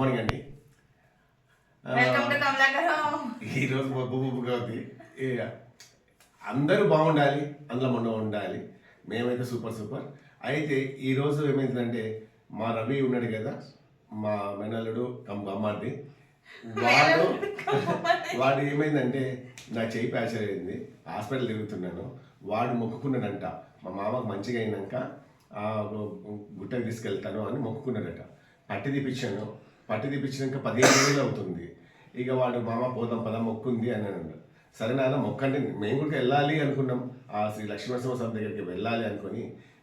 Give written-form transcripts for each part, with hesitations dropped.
Morning అండి. ఈరోజు బొబ్బుగా ఉంది. అందరూ బాగుండాలి, అందులో మనం ఉండాలి. మేమైతే సూపర్. అయితే ఈరోజు ఏమైందంటే మా రవి ఉన్నాడు కదా, మా మేనల్లుడు అమ్మాది, వాడు ఏమైందంటే నా చేయి ప్యాచర్ అయింది, హాస్పిటల్ తిరుగుతున్నాను. వాడు మొక్కుకున్నాడంట మా మామకు మంచిగా అయినాక గుట్టకి తీసుకెళ్తాను అని మొక్కుకున్నాడట. పట్టి తీపించాక 15 రోజులు అవుతుంది. ఇక వాడు మామ పోదాం పద మొక్కుంది అని అన్నాడు. సరే నాన్న మొక్కంటే మేము కూడా వెళ్ళాలి అనుకున్నాం, ఆ శ్రీ లక్ష్మీనరసింహస్వామి దగ్గరికి వెళ్ళాలి అనుకుని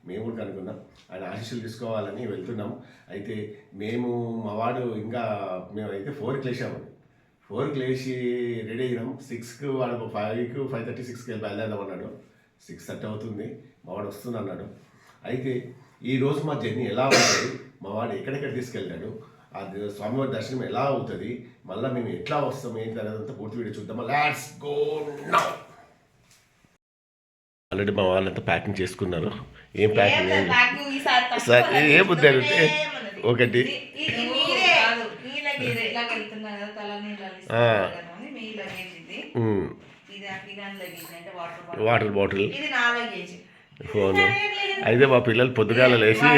మేము కూడా అనుకున్నాం. ఆయన ఆశీస్సులు తీసుకోవాలని వెళ్తున్నాం. అయితే మేము మా వాడు ఇంకా మేమైతే 4కి లేచామండి. 4కి లేచి రెడీ అయినాం. 6కి వాడు 5కి 5:30 6కి వెళ్ళి బయలుదేరదాం అన్నాడు. 6:30 అవుతుంది, మా వాడు వస్తుంది అన్నాడు. అయితే ఈరోజు మా జర్నీ ఎలా ఉంటుంది, మా వాడు ఎక్కడెక్కడ తీసుకెళ్ళాడు, అది స్వామివారి దర్శనం ఎలా అవుతుంది, మళ్ళీ మేము ఎట్లా వస్తాం ఏంటి అనేదంతా పూర్తి వీడియో చూద్దాం. Let's go now. ఆల్రెడీ మా వాళ్ళంతా ప్యాకింగ్ చేసుకున్నారు. ఏం ప్యాకింగ్ ఏముంది అంటే ఒకటి వాటర్ బాటిల్, ఫోను. అయితే మా పిల్లలు పొద్దుగాల లేచి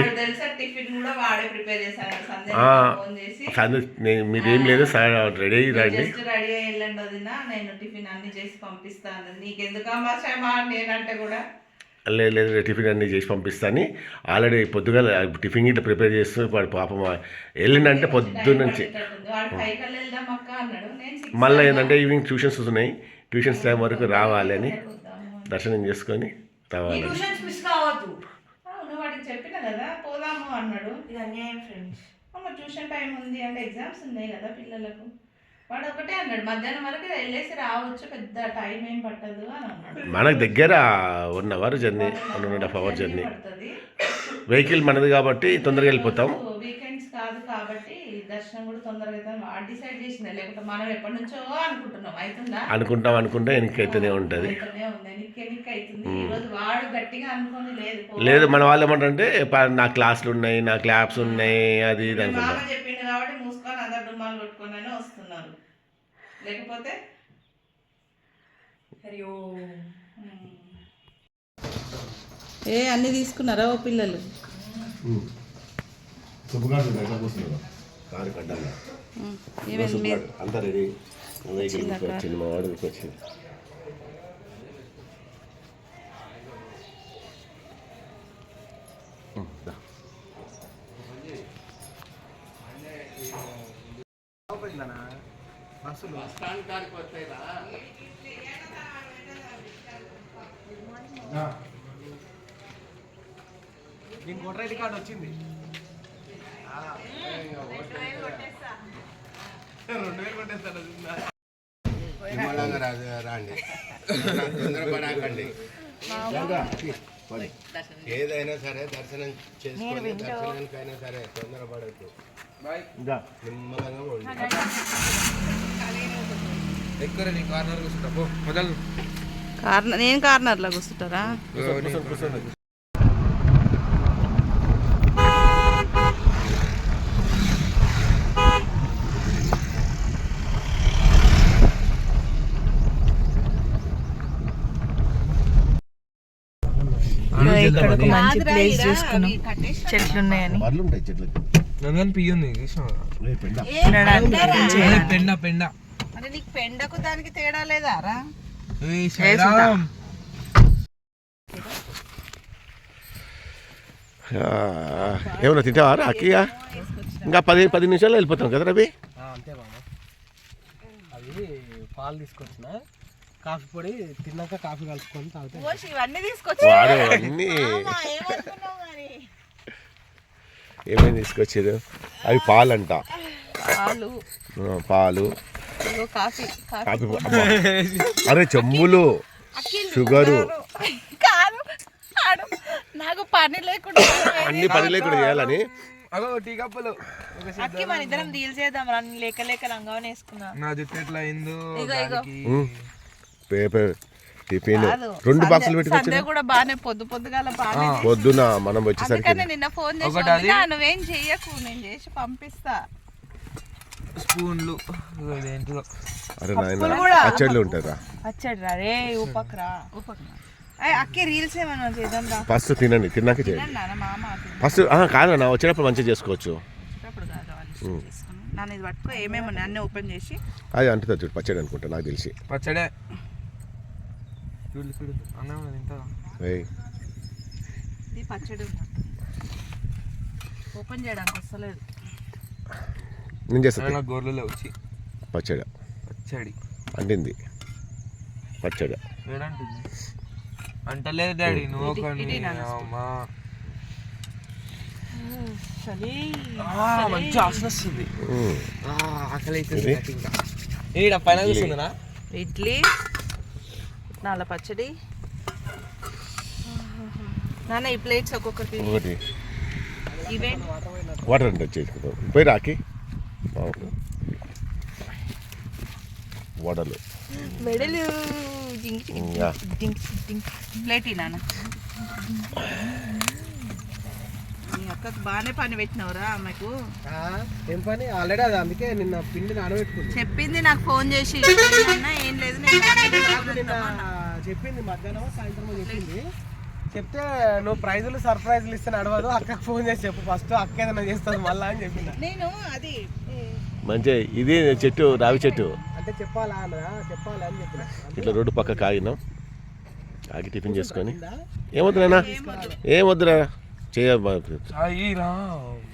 మీరేం లేదు సార్ రెడీ రండి, లేదు టిఫిన్ అన్నీ చేసి పంపిస్తాను. ఆల్రెడీ పొద్దుగా టిఫిన్ ఇట్లా ప్రిపేర్ చేస్తూ వాడు పాపం వెళ్ళిందంటే పొద్దున్నుంచి. మళ్ళీ ఏంటంటే ఈవినింగ్ ట్యూషన్స్ ఉన్నాయి, ట్యూషన్స్ టైం వరకు రావాలి అని దర్శనం చేసుకొని రావాలి. చెప్పిన కదా పోదాము అన్నాడు. ట్యూషన్ టైం ఉంది అంటే ఎగ్జామ్స్ ఉన్నాయి కదా పిల్లలకు. వాడు ఒకటే అన్నాడు మధ్యాహ్నం వరకు వెళ్ళేసి రావచ్చు, పెద్ద టైం ఏం పట్టదు అని అన్నాడు. మనకు దగ్గర 1 hour journey, 1.5 hour journey. Vehicle మనది కాబట్టి తొందరగా వెళ్ళిపోతాం. వీకెండ్స్ కాదు కాబట్టి దర్శనం కూడా తొందరగా అవుతాం. వాడు డిసైడ్ చేసింది, లేకపోతే మనం ఎప్పటి నుంచో అనుకుంటున్నాం. అవుతుందా అనుకుంటే ఎనికైతేనే ఉంటుంది. వాడు గట్టిగా అనుకోని లేదు మన వాళ్ళు ఏమంటారంటే నా క్లాసులు ఉన్నాయి, నాకు ల్యాబ్స్ ఉన్నాయి, అది ఇది అనుకుంటా. చెప్పిండు కాబట్టి మూసుకొని అందరు డుమ్మాలు కొట్టుకొని వస్తున్నారు. లేకపోతే అన్ని తీసుకున్నారా ఓ పిల్లలు? అంతా రెడీ వచ్చింది, మా వాడికి వచ్చింది. దీనికి ఓటర్ ఐడి కార్డు వచ్చింది. 2000 కొట్టేస్తాడు. రాండి, తొందరపడకండి. ఏదైనా సరే దర్శనం చేసుకొని దర్శనానికైనా సరే తొందరపడద్దు, నిమ్మలంగా ఎక్కువ కార్నర్ కూర్చుంటా మొదలు. నేను కార్నర్లో కూర్చుంటారా? ఇక్కడ ఒక మంచి ప్లేస్ చూసుకున్నాం, చెట్లు ఉన్నాయని. పెండ అంటే నీకు పెండకు దానికి తేడా లేదా రా? ఏమన్నా తింటావా రాకియ? ఇంకా 10 నిమిషాల్లో వెళ్ళిపోతాం కదా రవి. అంతే బాబా. అది పాలు తీసుకొచ్చిన, కాఫీ పొడి తిన్నాక కాఫీ కలుపుకొని తాగుతాయి. ఏమేమి తీసుకొచ్చారు? అవి పాలంట, పాలు, అరే చెంబులు, షుగరు, నాకు పని లేకుండా అన్ని పని లేకుండా చేయాలని. టీ కప్పులు మన ఇద్దరం డీల్ చేద్దాం. లేక లంగావని వేసుకున్నా. నా జుట్టు ఎట్లా అయిందో. పేపర్ టిఫిన్ 2 బాక్సులు పెట్టుకోవచ్చు కూడా బానే పొద్దుగాల పొద్దున మనం వచ్చేసరికి నిన్న ఫోన్ చేసి నువ్వేం చెయ్యకు, నేను చేసి పంపిస్తా. స్పూన్లు ఏంటిదో అరే నాయన పచ్చళ్ళు ఉంటారా వచ్చాడు రా రే ఉపక్రా అక్కే రీల్స్ ఏమన్నా చేద్దాం రా ఫస్ట్ తినండి తిన్నాక చేయండి నాన్న మామ ఫస్ట్ కాదన్నా వచ్చినప్పుడు మంచిగా చేసుకోవచ్చు వచ్చేటప్పుడు కాదు వాళ్ళు చేసుకుని నన్ను ఇది పట్టుకో ఏమేమి ఉన్నాయి అన్నీ ఓపెన్ చేసి అది అంటుతుంది చూడు పచ్చడి అనుకుంటా నాకు తెలిసి పచ్చడే చూడు చూడు అన్నం తింటావా ఏయ్ ఇది పచ్చడి ఓపెన్ చేయడానికి వస్తలేదు నేను చేస్తాను నాకు గోర్లలో వచ్చి పచ్చడి పచ్చడి అంటింది పచ్చడి ఏడంటుంది అంటలేదు డాడీ నువ్వు ఇది నాన్న అమ్మా చలి మంచి వాసన వస్తుంది ఆకలి అవుతుంది నాకు ఇంకా ఈడ పైన చూస్తుందా ఇడ్లీ నాల పచ్చడి నాన్న ఈ ప్లేట్స్ ఒక్కొక్కటి ఒకటి ఇవే వాటర్ అంటే చేసుకుంటాం పోయి రాకి వడలు మెడలు యా. ప్లేట్ నాన్న మీ అక్కకు బాగానే పని పెట్టినవురా ఆమెకు ఏం పని ఆల్రెడీ అది అందుకే నిన్న పిండి నానబెట్టుకుంది చెప్పింది నాకు ఫోన్ చేసి "నాన్న, ఏం లేదు నేను నిన్న చెప్పింది మధ్యాహ్నం సాయంత్రం చెప్పింది చెప్తే నువ్వు ప్రైజులు సర్ప్రైజులు ఇస్తే నడవదు అక్కకు ఫోన్ చేసి చెప్పు ఫస్ట్ అక్క ఏదైనా చేస్తుంది మళ్ళా అని చెప్పింది నేను అది మంచి ఇది చెట్టు రావి చెట్టు అంటే చెప్పాలా చెప్పాలా అని చెప్పిన ఇట్లా రోడ్డు పక్క ఆగినాం ఆగి టిఫిన్ చేసుకొని ఏమొద్దునా ఏమొద్దురా చేయ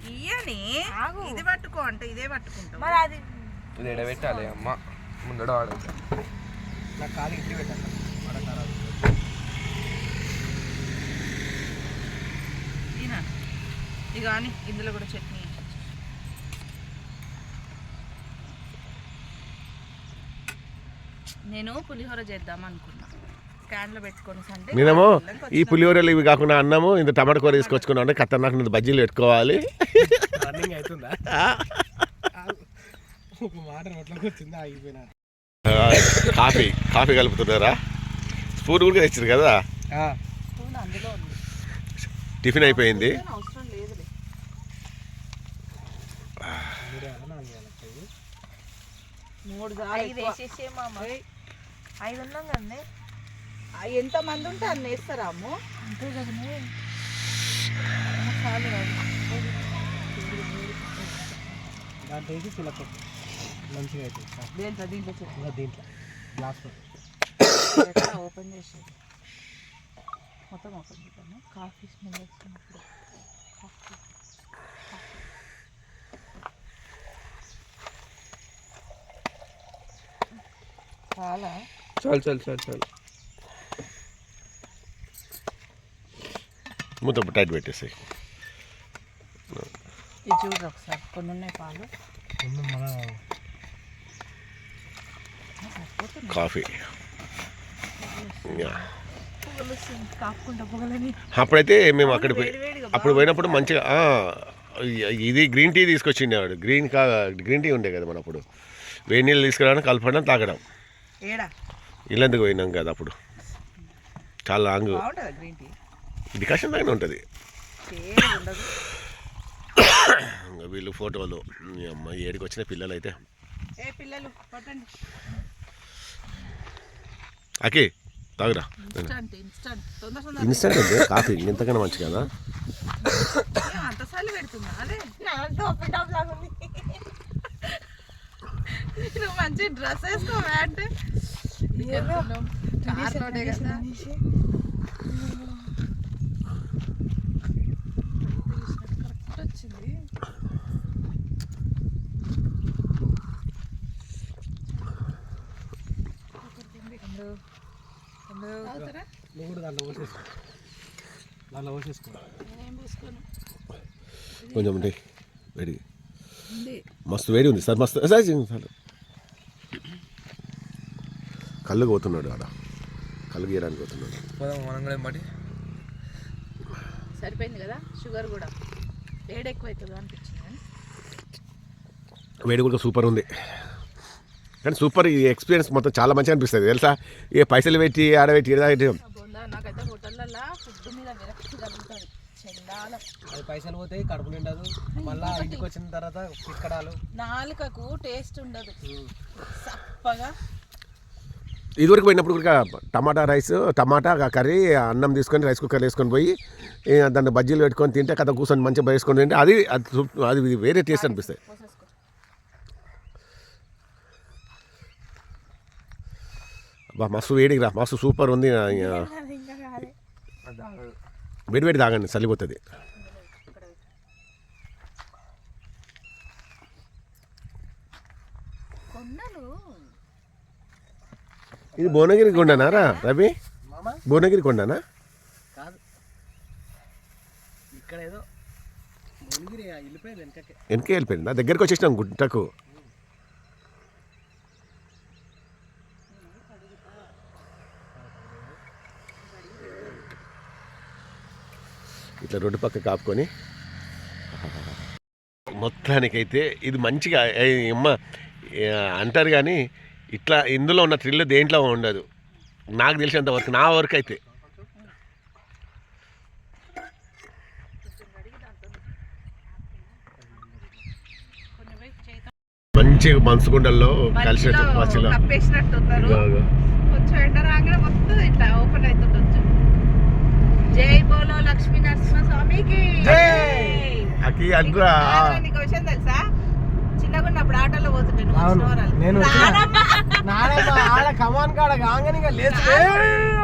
ఇయ్యని ఇది పట్టుకో అంటే ఇదే పట్టుకుంటాం ఇది ఎడబెట్టాలి అమ్మ ముందడ వాడదు నాకు కాలు ఇంటి పెట్టాలి ఇక అని ఇందులో కూడా చట్నీ నేను పులిహోర చేద్దాం అనుకున్నా క్యాన్లో పెట్టుకొని సండే నేనేమో ఈ పులిహోరలు ఇవి కాకుండా అన్నము ఇంత టమాటా కూర తీసుకొచ్చుకున్నాం అంటే ఖతర్నాక్ నేను బజ్జీలు పెట్టుకోవాలి రన్నింగ్ అవుతుందా ఒక మాట నోట్లోకి వచ్చిందా ఆగిపోయినా కాఫీ కలుపుతున్నారా స్పూన్ కూడా తెచ్చారు కదా అందులో ఉంది టిఫిన్ అయిపోయింది అవసరం లేదులే మూడు ఐదు ఉన్నాం కదండి ఎంతమంది ఉంటే అన్ని వేస్తారాము అంతే కదండి చాలు దాంట్లో వేసి చిలకొట్టు మంచిగా అవుతుంది దీంట్లో ఇంకా దీంట్లో గ్లాస్లో ఓపెన్ చేసేది మొత్తం ఓపెన్ చేద్దాము కాఫీ స్మెల్ వస్తున్నప్పుడు చాలా చాలు మొత్తం టైట్ పెట్టేసి ఇది చూడరు ఒకసారి కొన్ని ఉన్నాయి పాలు కాఫీ కాకుండా పొగలని అప్పుడైతే మేము అక్కడ అప్పుడు పోయినప్పుడు మంచిగా ఇది గ్రీన్ టీ తీసుకొచ్చిండేవాడు గ్రీన్ టీ ఉండే కదా మన అప్పుడు వేడి నీళ్ళు తీసుకురావడం కలపడం తాగడం ఏడా ఇల్లందుకు పోయినాం కదా అప్పుడు చాలా లాంగ్ బాగుంటుందా గ్రీన్ టీ డికాషన్ లాగానే ఉంటుంది ఉండదు ఇంకా వీళ్ళు ఫోటోలు అమ్మ ఏడికి వచ్చిన పిల్లలు అయితే ఏ పిల్లలు పట్టండి అకే తాగురా ఇన్స్టెంట్ అంటే కాఫీ ఇంతకన్నా మంచి కదా అంతసార్లు పెడుతున్నా అదే నువ్వు మంచి డ్రెస్ వేసుకోవా అంటే కార్లోనే కదా వచ్చింది నువ్వు కూడా దాంట్లో పోసేసుకో కొంచెం ఉంటాయి వేడి మస్తు వేడి ఉంది సార్ మస్తు సార్ కళ్ళు పోతున్నాడు ఆడ కళ్ళు గీయడానికి పోతున్నాడు మనం కూడా ఏం సరిపోయింది కదా షుగర్ కూడా వేడి ఎక్కువ అవుతుంది అనిపించింది వేడి కూడా సూపర్ ఉంది కానీ సూపర్ ఈ ఎక్స్పీరియన్స్ మొత్తం చాలా మంచిగా అనిపిస్తుంది తెలుసా ఏ పైసలు పెట్టి ఆడబెట్టి నాకైతే హోటళ్ళల్లో ఫుడ్ మీద విరక్తి కలుగుతుంది చెండా అది పైసలు పోతాయి, కడుపు నిండదు, మళ్ళా ఇంటికి వచ్చిన తర్వాత పిక్కడాలు. నాలుకకు టేస్ట్ ఉండదు, సప్పగా. ఇదివరకు పోయినప్పుడు కూడా టమాటా కర్రీ అన్నం తీసుకొని రైస్ కుక్కర్ వేసుకొని పోయి దాన్ని బజ్జీలు పెట్టుకొని తింటే కథ కూర్చొని మంచిగా వేసుకొని తింటే అది వేరే టేస్ట్ అనిపిస్తాయి. బా మస్తు వేడికి రా, మస్తు సూపర్ ఉంది. వేడి తాగండి, చలిపోతుంది. ఇది భువనగిరి కొండనా రా రవి? భువనగిరి కొండనా? కాదు, ఇక్కడ ఏదో వెళ్ళిపోయింది వెనకే వెళ్ళిపోయింది. దగ్గరికి వచ్చేసినాం గుట్టకు. ఇట్లా రోడ్డు పక్క కాపుకొని మొత్తానికైతే ఇది మంచిగా అమ్మ అంటారు కానీ ఇట్లా ఇందులో ఉన్న థ్రిల్ దేంట్లో ఉండదు నాకు తెలిసినంత వరకు, నా వరకు అయితే. మంచి మనసుగుండల్లో కలిసినట్టు మధ్యలో కొంచెం ఎండ రాగానే మొత్తం ఇట్లా ఓపెన్ అవుతుండొచ్చు. జై బోలో లక్ష్మీ నరసింహస్వామికి. నీకు విషయం తెలుసా, చిన్నగా ఉన్నప్పుడు ఆటోలో పోతుంటే నేను కమాన్ కాడ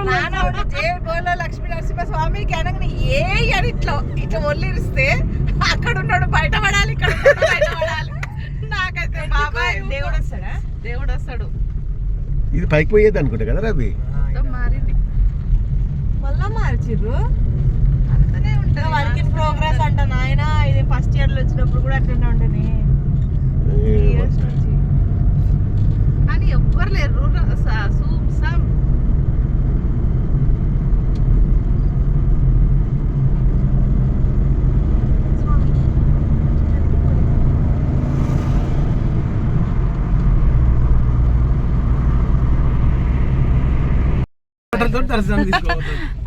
నానవుడు జై బోలో లక్ష్మీ నరసింహస్వామికి అనగానే ఏ అని ఇట్లా ఇట్లా ఒళ్ళిరిస్తే అక్కడ ఉన్నాడు బయటపడాలి, ఇక్కడ ఉన్నాడు బయటపడాలి. నాకైతే బాబాయ్ దేవుడు వస్తాడా, దేవుడు వస్తాడు. ఇది పైకి పోయేది అనుకుంటా కదా రవి? మారింది, మళ్ళా మార్చిర్రు. అంతనే ఉంటుంది. వర్క్ ఇన్ ప్రోగ్రెస్ అంట నాయన. ఇది ఫస్ట్ ఇయర్ లో వచ్చినప్పుడు కూడా అట్లనే ఉంటుంది. కానీ ఎవ్వరు లేరు.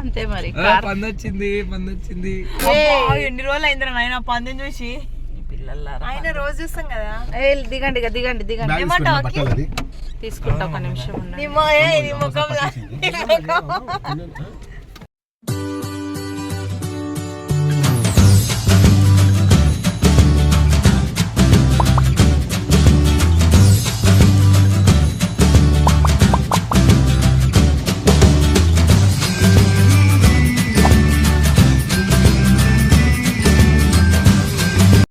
అంతే మరి. పందొచ్చింది. ఎన్ని రోజులు అయిందిరా నాయన పందిని చూసి. ఆయన రోజు చూస్తాం కదా. దిగండి దిగండి దిగండి. ఏమంటావు? తీసుకుంటా, ఒక నిమిషం. నీ ముఖంలో